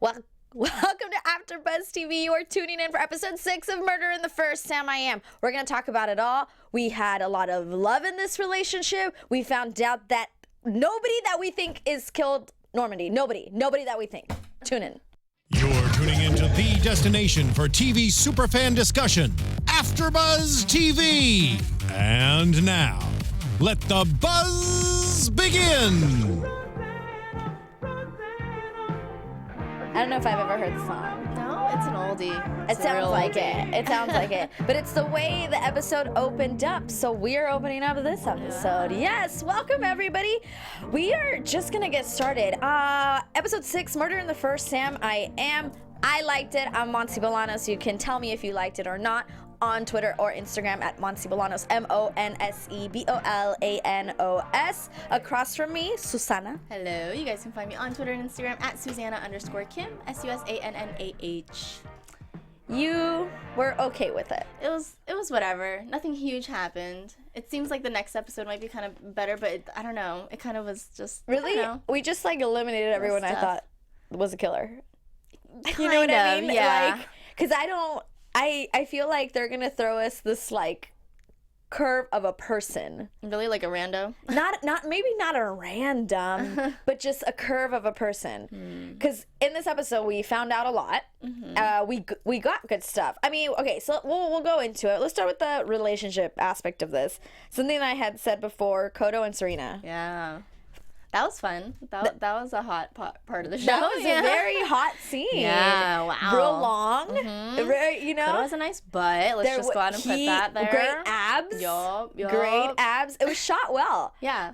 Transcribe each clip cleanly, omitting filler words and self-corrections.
Welcome to AFTERBUZZ TV. You are tuning in for episode 6 of Murder in the First Sam I Am. We're going to talk about it all. We had a lot of love in this relationship. We found out that nobody that we think is killed Normandy. Nobody that we think. Tune in. You're tuning into the destination for TV superfan discussion, AFTERBUZZ TV. And now, let the buzz begin. I don't know if I've ever heard the song. No, it's an oldie. It sounds like it. It sounds like it. But it's the way the episode opened up. So we're opening up this episode. Yes, welcome everybody. We are just gonna get started. Episode 6, Murder in the First Sam I Am. I liked it. I'm Monse Bolanos. You can tell me if you liked it or not on Twitter or Instagram at Monse Bolanos, MonseBolanos. Across from me, Susannah. Hello, you guys can find me on Twitter and Instagram at Susannah_Kim, SUSANNAH. You were okay with it. It was whatever. Nothing huge happened. It seems like the next episode might be kind of better, but I don't know. It kind of was just really. We just like eliminated everyone I thought was a killer. You know what I mean? Yeah. Like, because I feel like they're gonna throw us this like curve of a person. Really, like a rando? Maybe not a random, but just a curve of a person. Because in this episode we found out a lot. We got good stuff. I mean, okay, so we'll go into it. Let's start with the relationship aspect of this. Something I had said before: Kodo and Serena. Yeah. That was fun. That was a hot part of the show. That was a very hot scene. Yeah, wow. Real long. You know? That was a nice butt. Let's just go out and put that there. Great abs. Yup. Great abs. It was shot well. Yeah.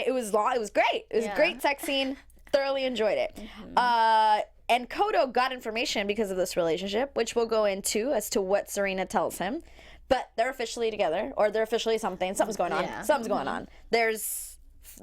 It was long. It was great. It was a great sex scene. Thoroughly enjoyed it. And Kodo got information because of this relationship, which we'll go into as to what Serena tells him. But they're officially together, or they're officially something. Something's going on. Yeah. Something's going on.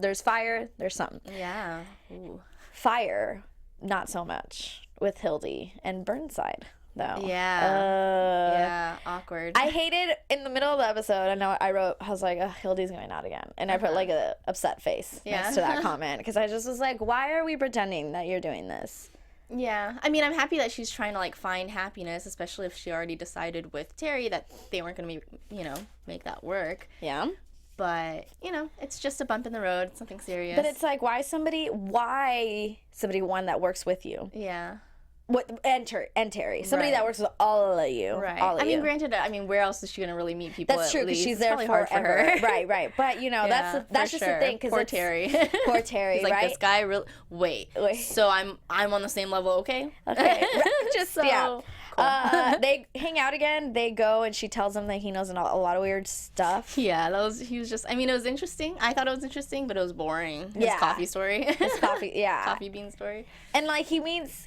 There's fire, there's something. Yeah. Ooh. Fire, not so much with Hildy and Burnside, though. Yeah. Awkward. I hated, in the middle of the episode, I was like, oh, Hildy's going out again. And I put like a upset face next to that comment, because I just was like, why are we pretending that you're doing this? Yeah. I mean, I'm happy that she's trying to like find happiness, especially if she already decided with Taye that they weren't going to make that work. Yeah. But, it's just a bump in the road. It's nothing serious. But it's like, why somebody one that works with you? Yeah. And Taye. Somebody that works with all of you. Right. All of you. Granted, where else is she going to really meet people? That's true, because she's it's there probably forever. hard for her. Right. But, that's just the thing. Cause poor Taye. Poor Taye, He's like, right? this guy really... Wait. So I'm on the same level, okay? Okay. Just, so, yeah. Cool. They hang out again. They go, and she tells him that he knows a lot of weird stuff. Yeah, he was just... I mean, it was interesting. I thought it was interesting, but it was boring. His coffee story. His coffee, yeah. Coffee bean story. And, like, he means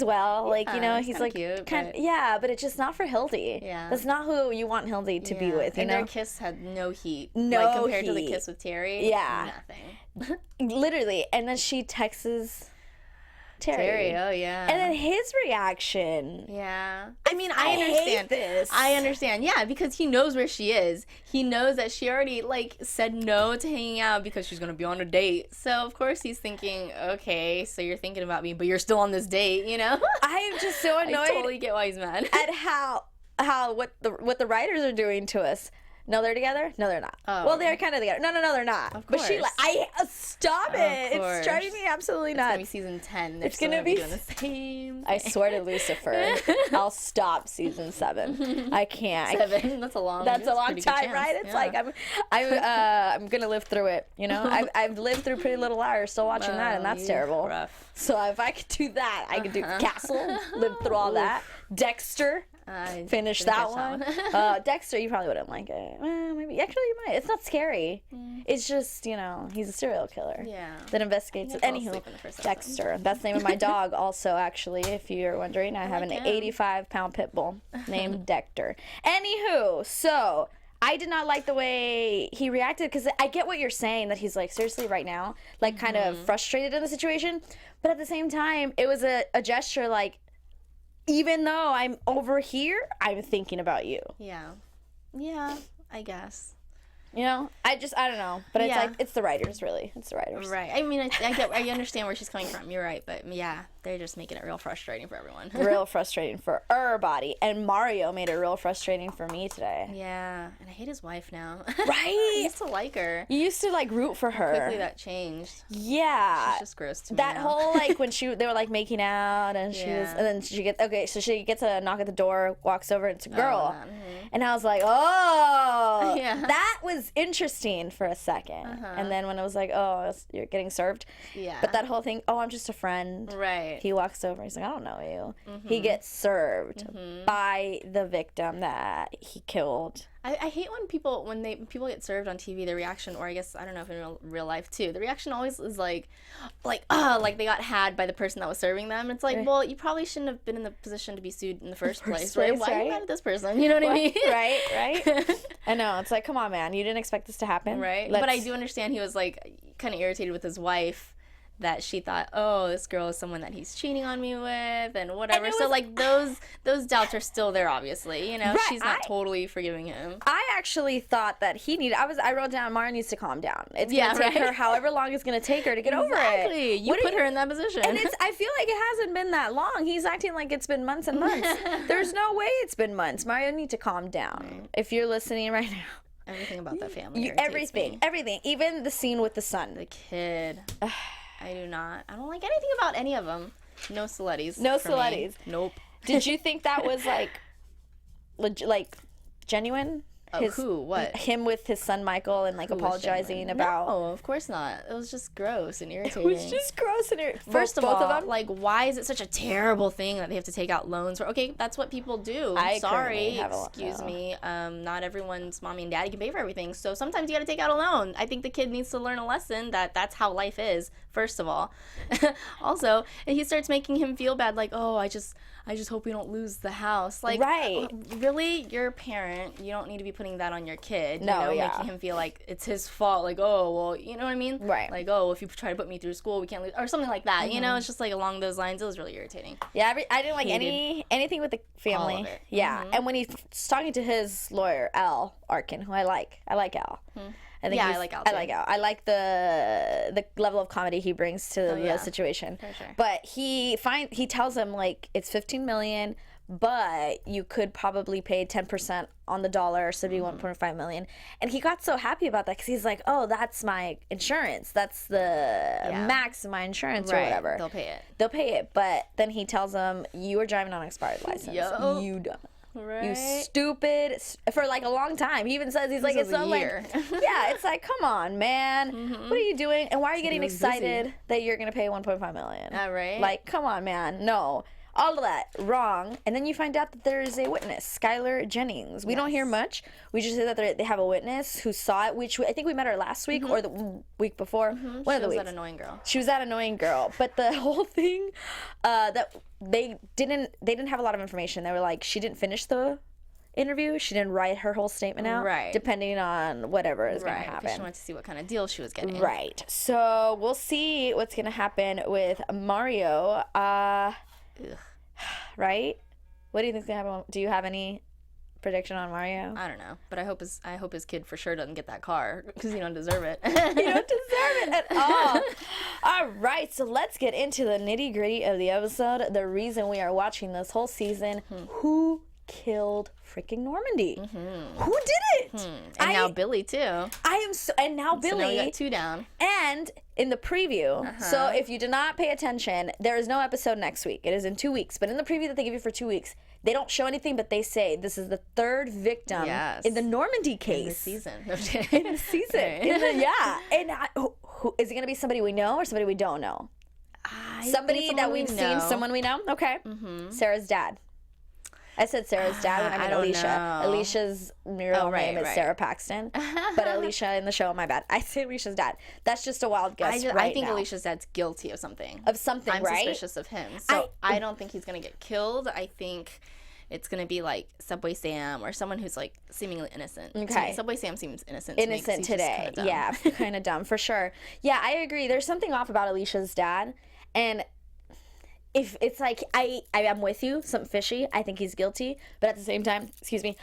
well. Like, he's like... cute, but it's just not for Hildy. Yeah. That's not who you want Hildy to be with, and know? their kiss had no heat. No like, compared to the heat. kiss with Taye. Yeah. Nothing. Literally. And then she texts Taye. Oh, yeah. And then his reaction. Yeah. I mean, I understand. Hate this. I understand. Yeah, because he knows where she is. He knows that she already, said no to hanging out because she's going to be on a date. So, of course, he's thinking, okay, so you're thinking about me, but you're still on this date, I am just so annoyed. I totally get why he's mad. At what the writers are doing to us. No, they're together? No, they're not. Oh. Well, they're kind of together. No, they're not. Of course. But stop it. Of course. It's driving me absolutely nuts. It's going to be season 10. It's going to be doing the same. I swear to Lucifer, I'll stop season 7. I can't. 7? That's a long time, chance. right? It's like I'm going to live through it, I've lived through Pretty Little Liars, still watching that, and that's terrible. Rough. So if I could do that, I could do Castle, live through all that. Dexter. Finish that one. Dexter, you probably wouldn't like it. Maybe. Actually, you might. It's not scary. It's just, he's a serial killer. Yeah. That investigates. Anywho, Dexter. That's the name of my dog also, actually, if you're wondering. I have an 85-pound pit bull named Dexter. Anywho, so I did not like the way he reacted, because I get what you're saying, that he's like, seriously, right now, like kind of frustrated in the situation. But at the same time, it was a gesture like, even though I'm over here, I'm thinking about you. Yeah. Yeah, I guess. You know, I don't know, but it's like it's the writers, really. It's the writers, right? I mean, I understand where she's coming from. You're right, but yeah, they're just making it real frustrating for everyone. Real frustrating for everybody, and Mario made it real frustrating for me today. Yeah, and I hate his wife now. Right? I used to like her. You used to like root for her. Quickly that changed. Yeah, she's just gross to me. That now. whole like when they were like making out, and then she gets a knock at the door, walks over, and it's a girl, and I was like, oh, that was interesting for a second, and then when it was like, oh, you're getting served, but that whole thing, oh, I'm just a friend, right? He walks over, he's like, I don't know you. He gets served by the victim that he killed. I hate when people get served on TV, the reaction, or I guess I don't know if in real life too, the reaction always is like they got had by the person that was serving them. It's like, well, you probably shouldn't have been in the position to be sued in the first place, right? Why are you mad at this person? You know what I mean? Right. I know. It's like, come on, man, you didn't expect this to happen, right? But I do understand he was like kind of irritated with his wife. That she thought, oh, this girl is someone that he's cheating on me with, and whatever. So like those doubts are still there, obviously. You know, right. She's not totally forgiving him. I actually thought that I wrote down Mara needs to calm down. It's gonna take her however long it's gonna take her to get over it. Exactly. You put her in that position. And I feel like it hasn't been that long. He's acting like it's been months and months. There's no way it's been months. Mario needs to calm down. If you're listening right now. Everything about that family. Everything. Even the scene with the son. The kid. I don't like anything about any of them. No celebrities. No celebrities. Nope. Did you think that was like genuine? Who? What? Him with his son Michael and like apologizing about. No, of course not. It was just gross and irritating. It was just gross and irritating. First of all, like, why is it such a terrible thing that they have to take out loans for? Okay, that's what people do. Sorry, excuse me. Not everyone's mommy and daddy can pay for everything, so sometimes you got to take out a loan. I think the kid needs to learn a lesson that that's how life is. First of all, also, and he starts making him feel bad, like, oh, I just hope we don't lose the house. Like, right? Really, you're a parent. You don't need to be putting that on your kid. Making him feel like it's his fault. Like, oh, well, you know what I mean? Right. Like, oh, if you try to put me through school, we can't lose, or something like that. You know, it's just like along those lines. It was really irritating. Yeah, I didn't like anything with the family. All of it. Yeah, and when he's talking to his lawyer, Al Arkin, who I like Al. I like Al. I like Al. I like the level of comedy he brings to the situation. For sure. But he tells him like it's $15 million, but you could probably pay 10% on the dollar, so it'd be $1.5 million. And he got so happy about that because he's like, oh, that's my insurance. That's the max of my insurance or whatever. They'll pay it. They'll pay it. But then he tells him, you were driving on an expired license. You dumb. Right. You stupid, for like a long time. He even says, he's like, it's not like, yeah, it's like, come on, man. What are you doing? And why are you getting excited that you're going to pay $1.5 million? Right. Like, come on, man. No. All of that, wrong. And then you find out that there is a witness, Skylar Jennings. We don't hear much. We just hear that they have a witness who saw it, which I think we met her last week or the week before. One of the weeks. She was that annoying girl. She was that annoying girl. But the whole thing, that they didn't have a lot of information. They were like, she didn't finish the interview. She didn't write her whole statement out. Right. Depending on whatever is going to happen. She wanted to see what kind of deal she was getting. Right. So we'll see what's going to happen with Mario. Right? What do you think's gonna happen? Do you have any prediction on Mario? I don't know, but I hope his kid for sure doesn't get that car because you don't deserve it. You don't deserve it at all. All right, so let's get into the nitty gritty of the episode. The reason we are watching this whole season. Who killed freaking Normandy? Who did it? And now Billy too. And now Billy. So now we got 2 down. And in the preview, so if you did not pay attention, there is no episode next week. It is in 2 weeks. But in the preview that they give you for 2 weeks, they don't show anything, but they say this is the 3rd victim in the Normandy case. In the season. In the season. And who, is it going to be somebody we know or somebody we don't know? Somebody that we've seen, someone we know? Okay. Sarah's dad. I said Sarah's dad when I meant Alicia. Know. Alicia's real name is Sarah Paxton. But Alicia in the show, my bad. I say Alicia's dad. That's just a wild guess. I think Alicia's dad's guilty of something. I'm suspicious of him. So I don't think he's going to get killed. I think it's going to be like Subway Sam or someone who's like seemingly innocent. Okay. Subway Sam seems innocent today. Yeah, kind of dumb for sure. Yeah, I agree. There's something off about Alicia's dad. And if it's like I am with you, something fishy. I think he's guilty, but at the same time,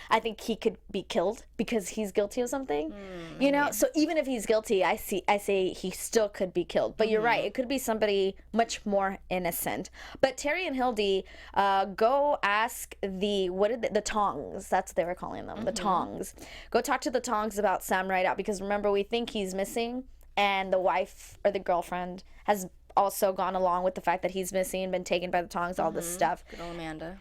I think he could be killed because he's guilty of something. You know, so even if he's guilty, I say he still could be killed. But you're right, it could be somebody much more innocent. But Terry and Hildy, go ask the Tongs. That's what they were calling them, the Tongs. Go talk to the Tongs about Sam Rideout, because remember, we think he's missing, and the wife or the girlfriend has also gone along with the fact that he's missing, been taken by the Tongs, all this stuff. Good old Amanda.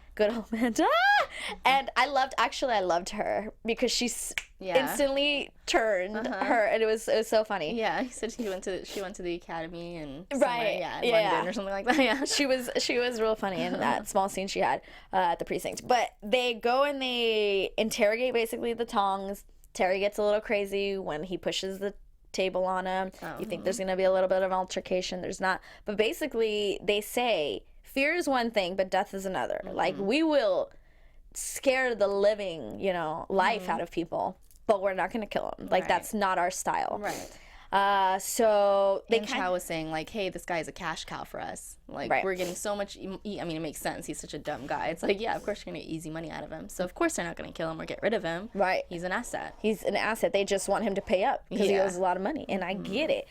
And I loved her because she instantly turned her, and it was so funny. Yeah, he said she went to the academy and right, London or something like that. Yeah, she was real funny in that small scene she had at the precinct. But they go and they interrogate basically the Tongs. Terry gets a little crazy when he pushes the table on him. You think there's gonna be a little bit of altercation. There's not, but basically they say fear is one thing, but death is another. Like, we will scare the living, life out of people, but we're not gonna kill them. Like, that's not our style. Right. So they Chow was saying, like, hey, this guy is a cash cow for us. Like, we're getting so much. I mean, it makes sense. He's such a dumb guy. It's like, yeah, of course you're gonna get easy money out of him. So of course they're not gonna kill him or get rid of him. Right. He's an asset. They just want him to pay up because he owes a lot of money, and I get it.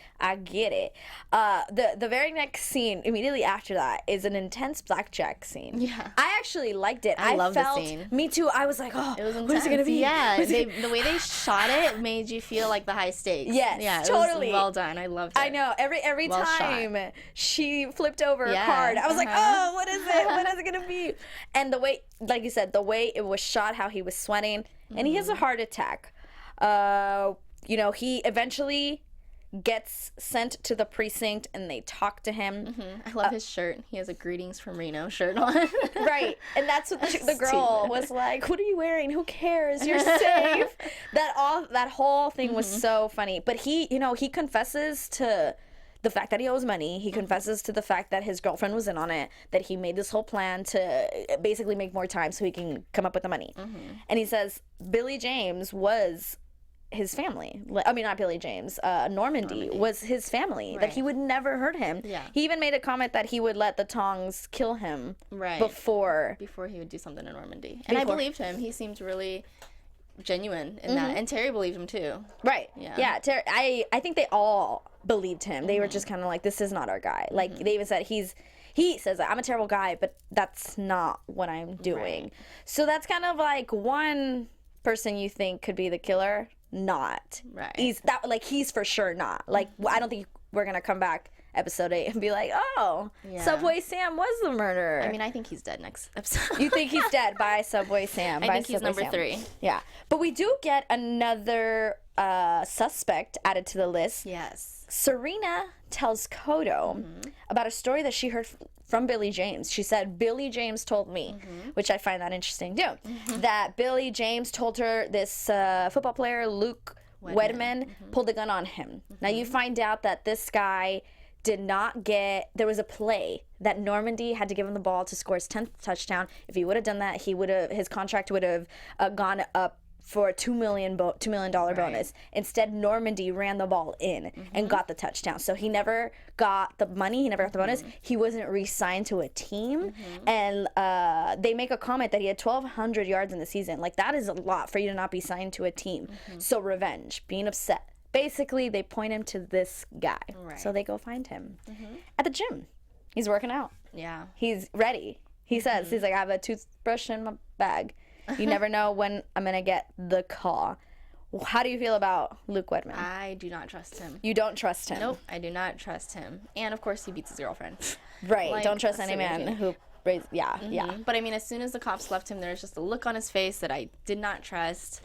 The very next scene immediately after that is an intense blackjack scene. Yeah. I actually liked it. I love the scene. Me too. I was like, oh, it was intense. What is it gonna be? Yeah. The way they shot it made you feel like the high stakes. Yes. Yeah. Totally. It was well done. I loved it. I know. Every well time she flipped over a Yeah. card, I was like, oh, what is it? What is it gonna be? And the way, like you said, the way it was shot, how he was sweating, and he has a heart attack. He eventually gets sent to the precinct, and they talk to him. I love his shirt. He has a greetings from Reno shirt on. Right, and that's what the girl was like, what are you wearing? Who cares? You're safe. That whole thing was so funny. But he confesses to the fact that he owes money. He confesses to the fact that his girlfriend was in on it, that he made this whole plan to basically make more time so he can come up with the money. And he says Billy James was his family. I mean, not Billy James. Normandy was his family. Right. That he would never hurt him. Yeah. He even made a comment that he would let the Tongs kill him before he would do something to Normandy. And I believed him. He seemed really genuine in that, and Terry believed him too. Right. Yeah. Terry, I think they all believed him. They were just kind of like, this is not our guy. Like, they even said he says, I'm a terrible guy, but that's not what I'm doing. Right. So that's kind of like one person you think could be the killer. Not. Right. He's for sure not. Like, I don't think we're gonna come back episode 8 and be like, oh, Subway Sam was the murderer. I mean, I think he's dead next episode. You think he's dead by Subway Sam? I think he's number 3. Yeah. But we do get another suspect added to the list. Yes. Serena tells Kodo about a story that she heard from Billy James. She said, Billy James told me, which I find that interesting too, that Billy James told her this football player, Luke Wedman, pulled a gun on him. Now you find out that this guy did not get, there was a play that Normandy had to give him the ball to score his 10th touchdown. If he would have done that, his contract would have gone up for a $2 million bonus. Instead, Normandy ran the ball in and got the touchdown. So he never got the money. He never got the bonus. He wasn't re-signed to a team. And they make a comment that he had 1,200 yards in the season. Like, that is a lot for you to not be signed to a team. So revenge, being upset. Basically, they point him to this guy. Right. So they go find him at the gym. He's working out. Yeah. He's ready. He says, he's like, I have a toothbrush in my bag. You never know when I'm going to get the call. How do you feel about Luke Wedman? I do not trust him. You don't trust him? Nope, I do not trust him. And, of course, he beats his girlfriend. Right. Like, don't trust any man who... Yeah. But, I mean, as soon as the cops left him, there was just a look on his face that I did not trust.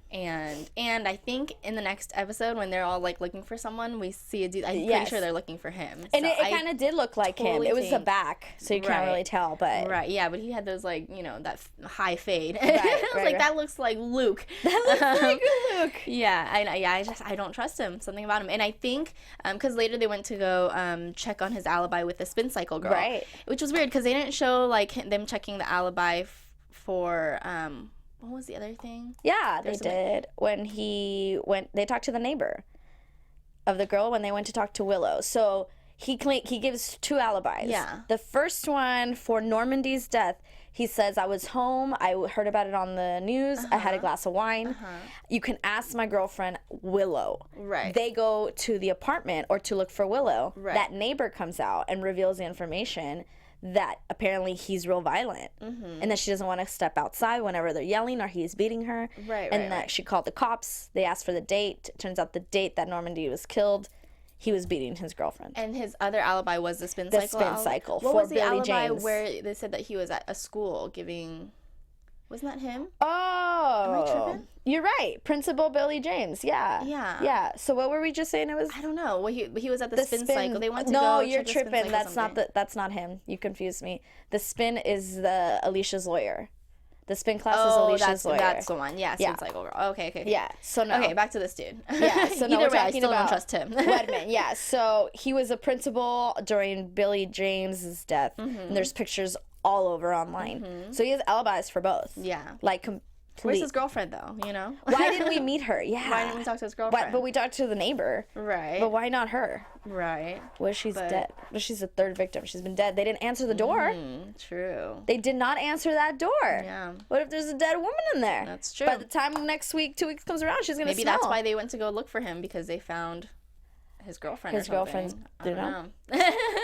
And I think in the next episode when they're all like looking for someone, we see a dude. I'm pretty sure they're looking for him. And so it kind of did look like him. It was the back, so you can't really tell. But yeah, but he had those that high fade. I was like, that looks like Luke. That looks like Luke. Yeah, I don't trust him. Something about him, and I think because later they went to go check on his alibi with the spin cycle girl, right? Which was weird because they didn't show like them checking the alibi for what was the other thing? Yeah, they did. When they talked to the neighbor of the girl when they went to talk to Willow. So he gives 2 alibis. Yeah. The first one for Normandy's death, he says, I was home. I heard about it on the news. I had a glass of wine. You can ask my girlfriend, Willow. Right. They go to the apartment or to look for Willow. Right. That neighbor comes out and reveals the information that apparently he's real violent. And that she doesn't want to step outside whenever they're yelling or he's beating her. And that she called the cops. They asked for the date. Turns out the date that Normandy was killed, he was beating his girlfriend. And his other alibi was the spin cycle. The spin cycle what for was the Billy alibi James. where they said that he was at a school giving? Wasn't that him? Oh, Am I tripping? You're right. Principal Billy James. Yeah. Yeah. Yeah. So what were we just saying? It was. I don't know. Well, he was at the spin cycle. They went to no, go. you're check the spin tripping. cycle That's not him. You confused me. The spin is the Alicia's lawyer. The spin class is Alicia's lawyer. That's the one. Yeah, spin cycle girl. Okay. Yeah. So no. Okay, back to this dude. Yeah. So no, Either we're way, I talking still about don't trust him. Wedman. Yeah. So he was a principal during Billy James's death, and there's pictures all over online. So he has alibis for both. Yeah. Like Where's his girlfriend though? You know. Why didn't we meet her? Yeah. Why didn't we talk to his girlfriend? But we talked to the neighbor. Right. But why not her? Right. What if she's dead? What if she's the 3rd victim? She's been dead. They didn't answer the door. True. They did not answer that door. Yeah. What if there's a dead woman in there? That's true. By the time next week, 2 weeks comes around, she's gonna Maybe smell. that's why they went to go look for him, because they found his girlfriend. His girlfriend's. I don't know.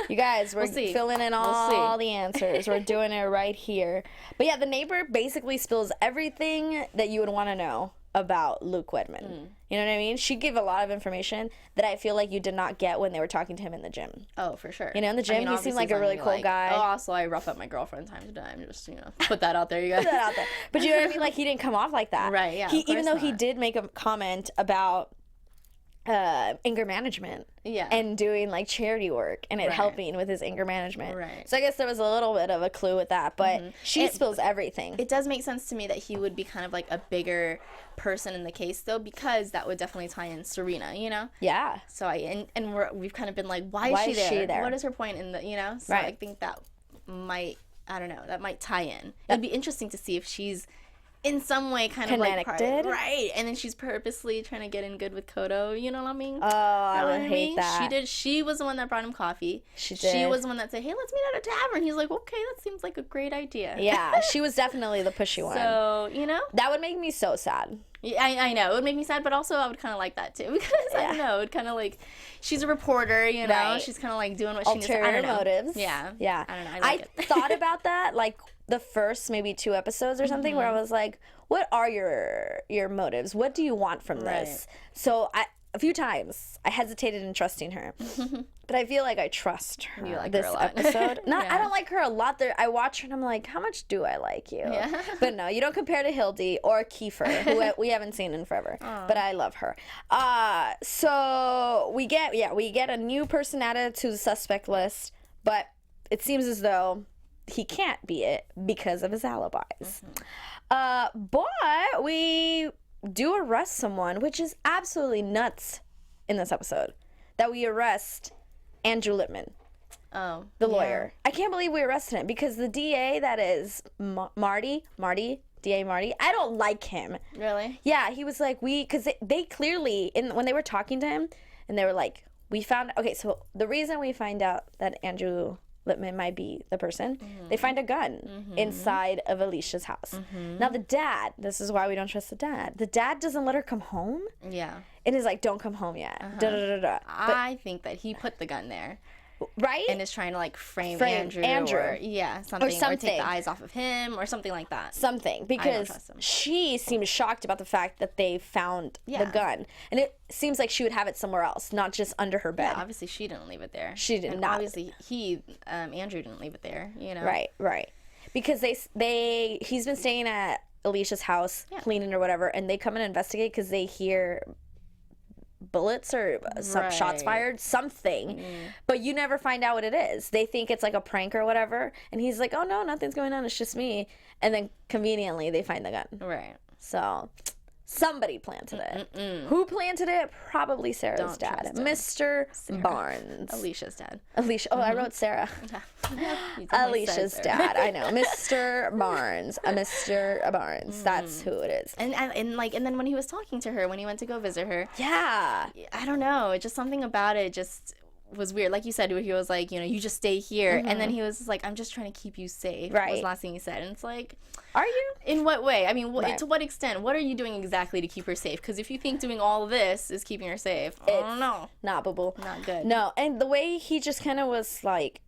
You guys, we're see. filling in all the answers. We're doing it right here. But yeah, the neighbor basically spills everything that you would want to know about Luke Wedman. You know what I mean? She gave a lot of information that I feel like you did not get when they were talking to him in the gym. Oh, for sure. You know, in the gym, he seemed like a really cool guy. Oh, also, I rough up my girlfriend time to time. Just, put that out there, you guys. Put that out there. But you know what I mean? Like, he didn't come off like that. Right, yeah. Even though he did make a comment about anger management. Yeah. And doing like charity work and it helping with his anger management. Right. So I guess there was a little bit of a clue with that, but she spills everything. It does make sense to me that he would be kind of like a bigger person in the case though, because that would definitely tie in Serena, you know? Yeah. So we've kind of been like, why is she there? What is her point in the, So I think that might, I don't know, that might tie in. It'd be interesting to see if she's in some way kind of like right, and then she's purposely trying to get in good with Kodo, you know what I mean? Oh, I would hate that. She was the one that brought him coffee. She was the one that said, hey, let's meet at a tavern. He's like, okay, that seems like a great idea. Yeah, she was definitely the pushy one. So, that would make me so sad. Yeah, I know. It would make me sad, but also I would kind of like that too, because I don't know, it would kind of like, she's a reporter, Right. She's kind of like doing what she needs to. I don't know. Motives. Yeah. I don't know. I thought about that like the first maybe 2 episodes or something where I was like, what are your motives? What do you want from this? So a few times I hesitated in trusting her, but I feel like I trust her. You like this her a lot. episode. I don't like her a lot. I watch her and I'm like, how much do I like you? Yeah. But no, you don't compare to Hildy or Kiefer, who we haven't seen in forever. But I love her. So we get a new person added to the suspect list, but it seems as though he can't be it because of his alibis. But we do arrest someone, which is absolutely nuts in this episode, that we arrest Andrew Litman, the lawyer. I can't believe we arrested him because the DA that is Marty, I don't like him. Really? Yeah, he was like, because they clearly, when they were talking to him, and they were like, so the reason we find out that Andrew Litman might be the person, they find a gun inside of Alicia's house. Now the dad, this is why we don't trust the dad doesn't let her come home. Yeah. And is like, don't come home yet. I think that he put the gun there. Right? And is trying to like frame Andrew. Or something. Or take the eyes off of him or something like that. Something. Because she seems shocked about the fact that they found the gun. And it seems like she would have it somewhere else, not just under her bed. Yeah, obviously she didn't leave it there. She did not. Obviously Andrew didn't leave it there, Right. Because he's been staying at Alicia's house, cleaning or whatever, and they come and investigate because they hear bullets or some shots fired, something, but you never find out what it is. They think it's like a prank or whatever, and he's like, oh no, nothing's going on, it's just me, and then conveniently they find the gun. Right. So somebody planted it. Who planted it? Probably Sarah's dad, Mr. Barnes. Alicia's dad. Alicia. Oh, I wrote Sarah. Alicia's dad. I know, Mr. Barnes. Mr. Barnes. That's who it is. And then when he was talking to her, when he went to go visit her. Yeah. I don't know. Just something about it. Just was weird. Like you said, he was like, you just stay here. And then he was just like, I'm just trying to keep you safe. Right. Was the last thing he said. And it's like, are you? In what way? I mean, to what extent? What are you doing exactly to keep her safe? Because if you think doing all of this is keeping her safe, I don't know. Not boo-boo. Not good. No, and the way he just kind of was like,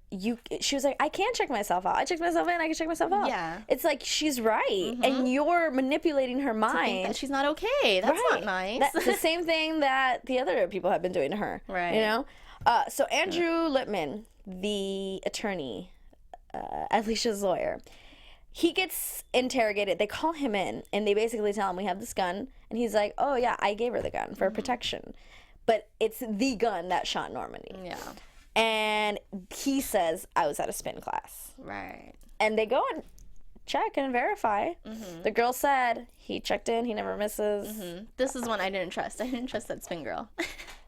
she was like, I can't check myself out. I checked myself in, I can check myself out. Yeah. It's like, she's right. And you're manipulating her mind. To think that she's not okay. That's not nice. That's the same thing that the other people have been doing to her. Right. You know? So Andrew Litman, the attorney, Alicia's lawyer, he gets interrogated. They call him in, and they basically tell him, we have this gun. And he's like, oh, yeah, I gave her the gun for protection. But it's the gun that shot Normandy. Yeah. And he says, I was at a spin class. Right. And they go and check and verify. The girl said he checked in, he never misses. This is one I didn't trust. I didn't trust that spin girl.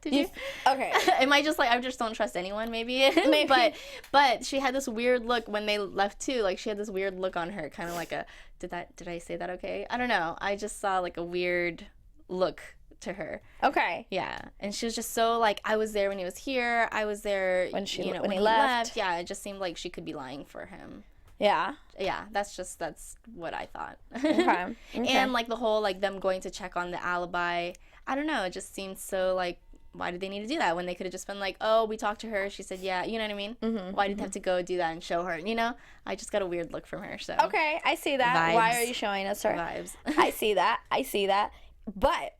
Did you? Okay. Am I just like, I just don't trust anyone, maybe? Maybe. But she had this weird look when they left too. Like, she had this weird look on her, kind of like a, did I say that okay? I don't know. I just saw like a weird look to her. Okay. Yeah. And she was just so like, I was there when he was here. I was there when when he left. Yeah, it just seemed like she could be lying for him. Yeah. Yeah, that's what I thought. Okay. And like the whole like them going to check on the alibi. I don't know, it just seemed so like, why did they need to do that when they could have just been like, oh, we talked to her, she said yeah, you know what I mean? Why did they have to go do that and show her? I just got a weird look from her. So okay, I see that. Vibes. Why are you showing us her vibes? I see that. But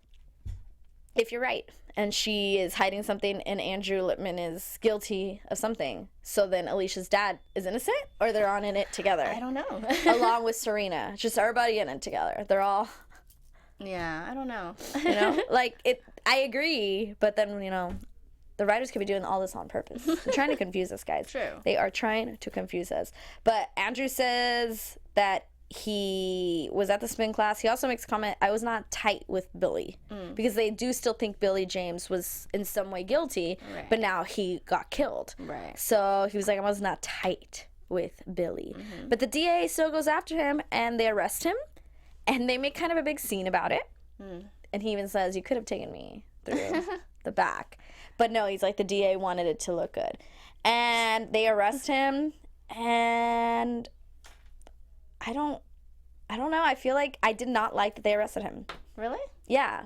if you're right and she is hiding something and Andrew Litman is guilty of something, so then Alicia's dad is innocent, or they're on in it together? I don't know. Along with Serena, just everybody in it together. They're all, yeah, I don't know. like it. I agree, but then the writers could be doing all this on purpose. They're trying to confuse us, guys. True. They are trying to confuse us. But Andrew says that he was at the spin class. He also makes a comment, I was not tight with Billy. Because they do still think Billy James was in some way guilty, but now he got killed. Right. So he was like, I was not tight with Billy. But the DA still goes after him, and they arrest him, and they make kind of a big scene about it. And he even says, you could have taken me through the back. But no, he's like, the DA wanted it to look good. And they arrest him, and I don't know. I feel like I did not like that they arrested him. Really? Yeah.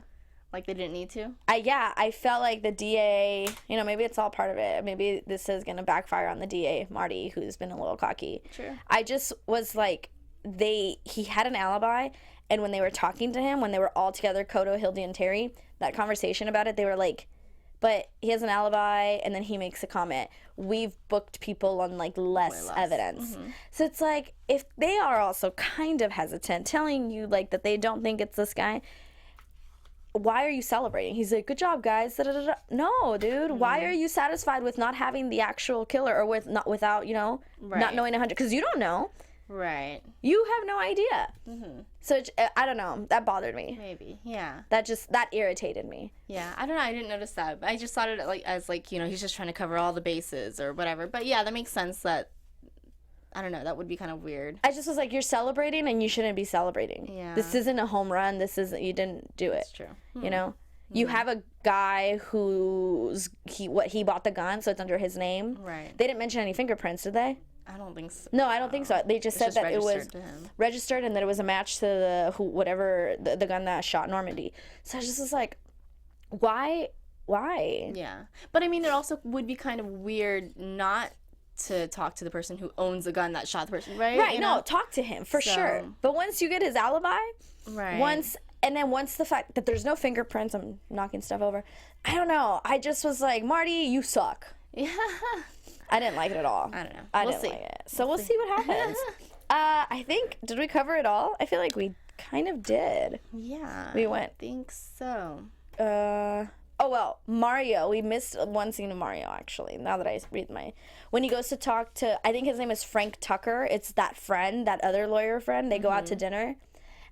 Like they didn't need to? I felt like the DA, maybe it's all part of it. Maybe this is going to backfire on the DA, Marty, who's been a little cocky. True. I just was like, he had an alibi, and when they were talking to him, when they were all together, Kodo, Hildy, and Terry, that conversation about it, they were like, but he has an alibi, and then he makes a comment, we've booked people on like less evidence. So it's like, if they are also kind of hesitant, telling you like that they don't think it's this guy, why are you celebrating? He's like, good job, guys. Da-da-da-da. No, dude. Why are you satisfied with not having the actual killer, or without not knowing 100? Because you don't know. Right. You have no idea. So I don't know. That bothered me. Maybe. Yeah. That irritated me. Yeah. I don't know. I didn't notice that. I just thought it as he's just trying to cover all the bases or whatever. But yeah, that makes sense. That I don't know. That would be kind of weird. I just was like, you're celebrating and you shouldn't be celebrating. Yeah. This isn't a home run. You didn't do it. That's true. You have a guy he bought the gun, so it's under his name. Right. They didn't mention any fingerprints, did they? I don't think so. No, I don't think so. They just said that it was registered and that it was a match to the gun that shot Normandy. So I just was like, why? Yeah. But I mean, it also would be kind of weird not to talk to the person who owns the gun that shot the person, right? Right, no, talk to him, for sure. But once you get his alibi, once the fact that there's no fingerprints, I'm knocking stuff over, I don't know. I just was like, Marty, you suck. Yeah. I didn't like it at all. I don't know. I didn't like it. So we'll see what happens. I think, did we cover it all? I feel like we kind of did. Yeah. We went. I think so. Mario. We missed one scene of Mario, actually, now that I read when he goes to talk to, I think his name is Frank Tucker. It's that friend, that other lawyer friend. They go out to dinner,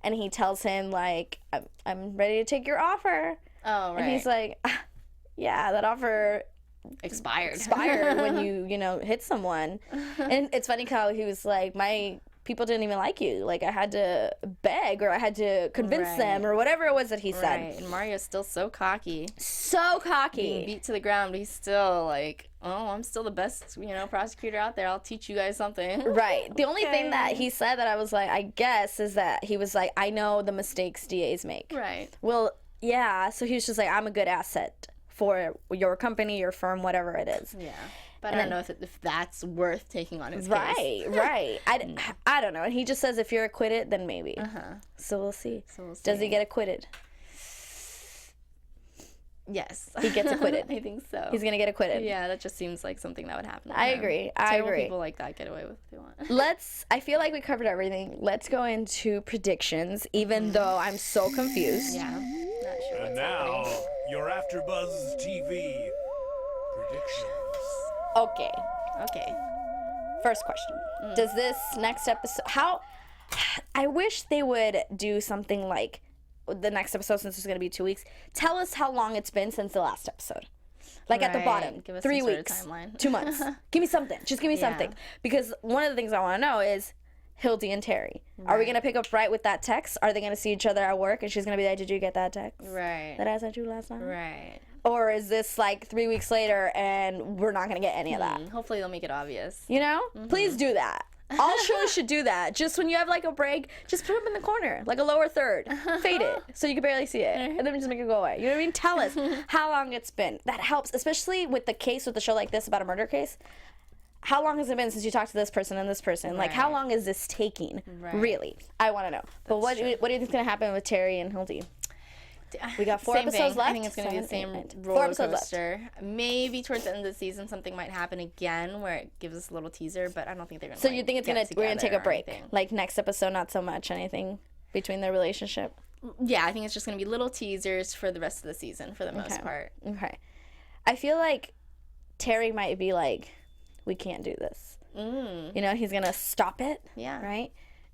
and he tells him, like, I'm ready to take your offer. Oh, right. And he's like, yeah, that offer expired when you hit someone. And it's funny how he was like, my people didn't even like you. Like, I had to beg or I had to convince them or whatever it was that he said. Right. And Mario's still so cocky. So cocky. Being beat to the ground, but he's still like, oh, I'm still the best, prosecutor out there. I'll teach you guys something. Right. The only thing that he said that I was like, I guess, is that he was like, I know the mistakes DAs make. Right. Well, yeah. So he was just like, I'm a good asset for your company, your firm, whatever it is. Yeah. But I don't know if that's worth taking on his case. Right. I don't know. And he just says if you're acquitted, then maybe. So we'll see. Does he get acquitted? Yes. He gets acquitted. I think so. He's going to get acquitted. Yeah, that just seems like something that would happen. I agree. I agree. People like that get away with what they want. I feel like we covered everything. Let's go into predictions, even though I'm so confused. Yeah. Not sure. And now, your AfterBuzz TV predictions. Okay. First question. Does this next episode... I wish they would do something like the next episode, since it's going to be 2 weeks. Tell us how long it's been since the last episode. Like at the bottom. Give us 3 some sort of weeks. timeline. 2 months. Give me something. Just give me something. Because one of the things I want to know is Hildy and Terry. Are we going to pick up right with that text? Are they going to see each other at work and she's going to be like, did you get that text? Right. That I sent you last night? Right. Or is this like 3 weeks later and we're not going to get any of that? Hopefully they'll make it obvious. You know? Please do that. All shows should do that. Just when you have like a break, just put them in the corner, like a lower third. Fade it so you can barely see it. And then just make it go away. You know what I mean? Tell us how long it's been. That helps, especially with the case, with the show like this about a murder case. How long has it been since you talked to this person and this person? Like, how long is this taking? Really? I want to know. But what do you think is going to happen with Terry and Hildy? We got 4 episodes left. I think it's going to be the same roller coaster. Maybe towards the end of the season something might happen again where it gives us a little teaser, but I don't think they're going to. So you think we're going to take a break? Like next episode, not so much anything between their relationship? Yeah, I think it's just going to be little teasers for the rest of the season for the most part. Okay. I feel like Terry might be like, we can't do this. You know, he's going to stop it. Yeah. Right?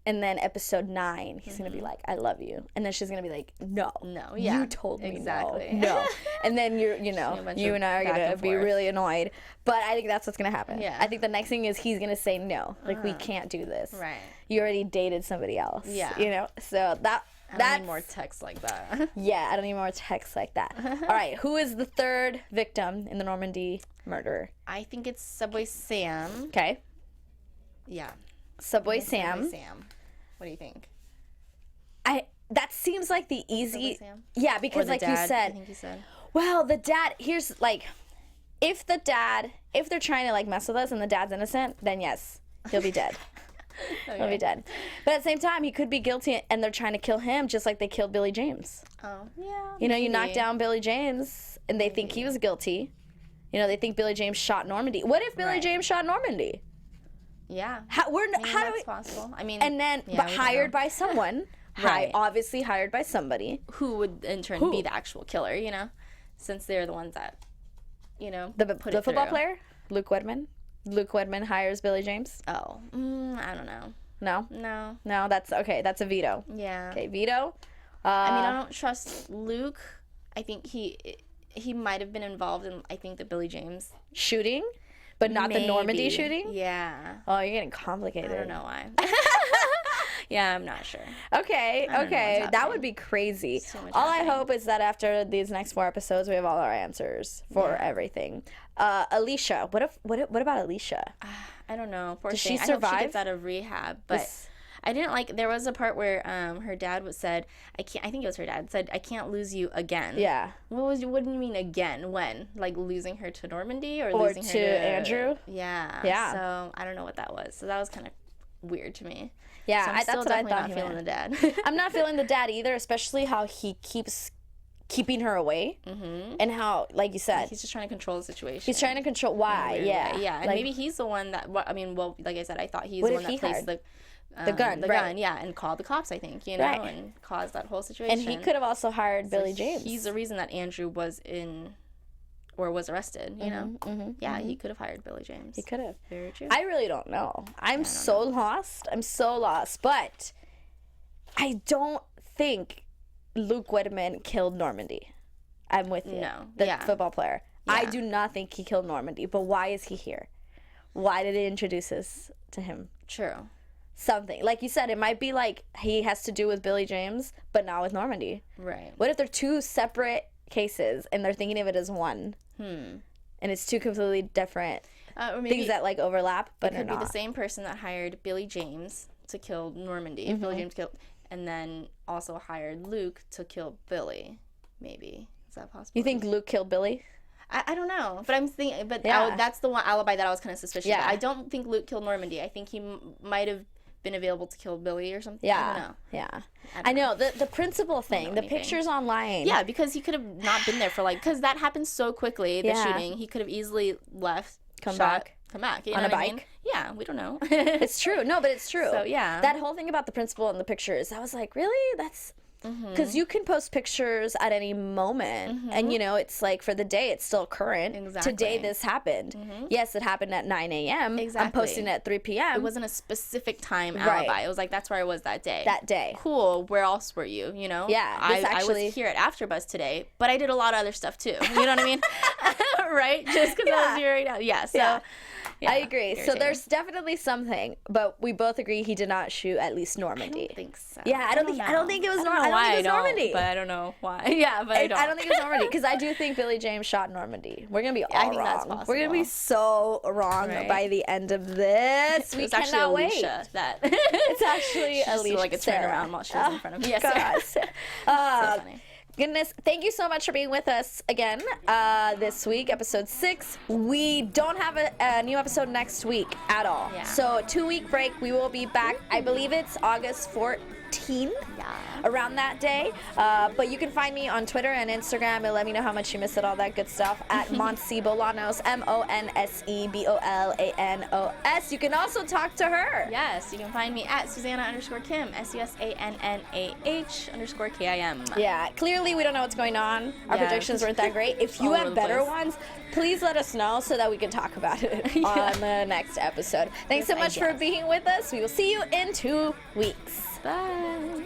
And then episode 9, he's going to be like, I love you. And then she's going to be like, no. Yeah. You told me exactly. no. And then you and I are going to be really annoyed. But I think that's what's going to happen. Yeah. I think the next thing is he's going to say no. Like, we can't do this. Right. You already dated somebody else. Yeah. You know? So I don't need more text like that. Yeah, I don't need more text like that. All right. Who is the third victim in the Normandy murder? I think it's Subway Sam. Okay. Yeah. Subway Sam. What do you think? That seems like the easy. Subway Sam? Yeah, because like you said. I think you said. Well, the dad. Here's like, if they're trying to like mess with us and the dad's innocent, then yes, he'll be dead. He'll be dead. But at the same time, he could be guilty, and they're trying to kill him just like they killed Billy James. Oh yeah. You know, you knock down Billy James, and they think he was guilty. You know, they think Billy James shot Normandy. What if Billy James shot Normandy? Yeah. How do that's we? Possible. I mean, And then, but hired by someone. Right. Obviously hired by somebody. Who would in turn be the actual killer? You know, since they're the ones that, The football player, Luke Wedman. Luke Wedman hires Billy James. Oh, I don't know. No. That's okay. That's a veto. Yeah. Okay, veto. I mean, I don't trust Luke. I think he might have been involved in. I think the Billy James shooting, but not the Normandy shooting. Yeah. Oh, you're getting complicated. I don't know why. Yeah, I'm not sure. Okay. That would be crazy. All I hope is that after these next 4 episodes, we have all our answers for everything. Alicia, what about Alicia? I don't know. Poor Does thing. she survive? I hope she gets out of rehab, but I didn't like. There was a part where her dad said, "I can't." I think it was her dad said, "I can't lose you again." Yeah. What do you mean again? When? Like losing her to Normandy or losing her to Andrew? Yeah. Yeah. So I don't know what that was. So that was kind of weird to me. Yeah, so that's what I thought. Not feeling the dad. I'm not feeling the dad either, especially how he keeps keeping her away, and how, like you said, he's just trying to control the situation. He's trying to control. Why? Yeah, yeah, and like, maybe he's the one that. I mean, well, like I said, I thought he's the one that placed the gun. The gun, yeah, and called the cops. I think and caused that whole situation. And he could have also hired Billy James. He's the reason that Andrew was was arrested. You know, he could have hired Billy James. He could have. Very true. I really don't know. I'm so lost. I'm so lost. But I don't think Luke Wedman killed Normandy. I'm with you. No. The football player. Yeah. I do not think he killed Normandy. But why is he here? Why did they introduce us to him? True. something. Like you said, it might be like he has to do with Billy James, but not with Normandy. Right. What if they're two separate cases and they're thinking of it as one? And it's two completely different or maybe things that like overlap, but it could not. be the same person that hired Billy James to kill Normandy. If Billy James killed, and then also hired Luke to kill Billy. Maybe is that possible? You think Luke killed Billy? I don't know, but I'm thinking, but Yeah. that's the one alibi that I was kind of suspicious. Yeah. Of. I don't think Luke killed Normandy. I think he might have been available to kill Billy or something. Yeah. I don't know. Yeah. I I know the principal thing, the anything. pictures online. Yeah, because he could have not been there for because that happened so quickly. The Yeah. shooting, he could have easily left, Come shot, back. come back you On know a what I mean? bike? Yeah, we don't know. It's true. No, but it's true. So, yeah. That whole thing about the principal and the pictures, I was like, really? That's because you can post pictures at any moment, and you know it's like for the day it's still current. Exactly. Today this happened. Yes, it happened at 9 a.m. Exactly. I'm posting at 3 p.m. It wasn't a specific time Right. alibi. It was like that's where I was that day. that day. Cool. Where else were you? You know? Yeah, I, this I actually- was here at AfterBuzz today, but I did a lot of other stuff too. You know what I mean? Right? Just because I was here right now. Yeah. So. Yeah. Yeah, I agree. So irritating. there's definitely something, but we both agree he did not shoot at least Normandy. I don't think so. Yeah, I don't think it was I don't know why Normandy. I don't, but I don't know why. Yeah, but I don't. I don't think it was Normandy because I do think Billy James shot Normandy. We're gonna be all I think wrong. that's possible. We're gonna be so wrong Right. by the end of this. We It's actually cannot wait. Alicia that. It's actually She just Alicia. did, like a Sarah. turnaround while she was in front of me. Yes, God. so funny. Goodness, thank you so much for being with us again this week, episode 6. We don't have a new episode next week at all. Yeah. So 2-week break. We will be back. I believe it's August 14th. Around that day. But you can find me on Twitter and Instagram and let me know how much you missed it, all that good stuff, at Monse Bolanos, MonseBolanos. You can also talk to her. Yes, you can find me at Susannah_Kim, SUSANNAH_KIM. Yeah, clearly we don't know what's going on. Our Yeah. predictions weren't that great. If you All over have the better place. ones, please let us know so that we can talk about it on the next episode. Thanks so Yes, much I for guess. being with us. We will see you in 2 weeks. Bye.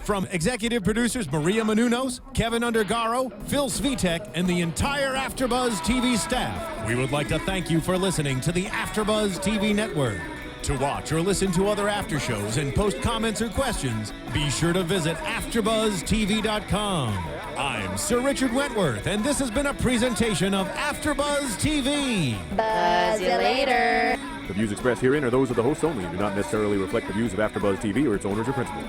From executive producers Maria Menounos, Kevin Undergaro, Phil Svitek, and the entire AfterBuzz TV staff, we would like to thank you for listening to the AfterBuzz TV network. To watch or listen to other after shows and post comments or questions, be sure to visit AfterBuzzTV.com. I'm Sir Richard Wentworth, and this has been a presentation of AfterBuzz TV. Buzz you later. The views expressed herein are those of the hosts only and do not necessarily reflect the views of AfterBuzz TV or its owners or principals.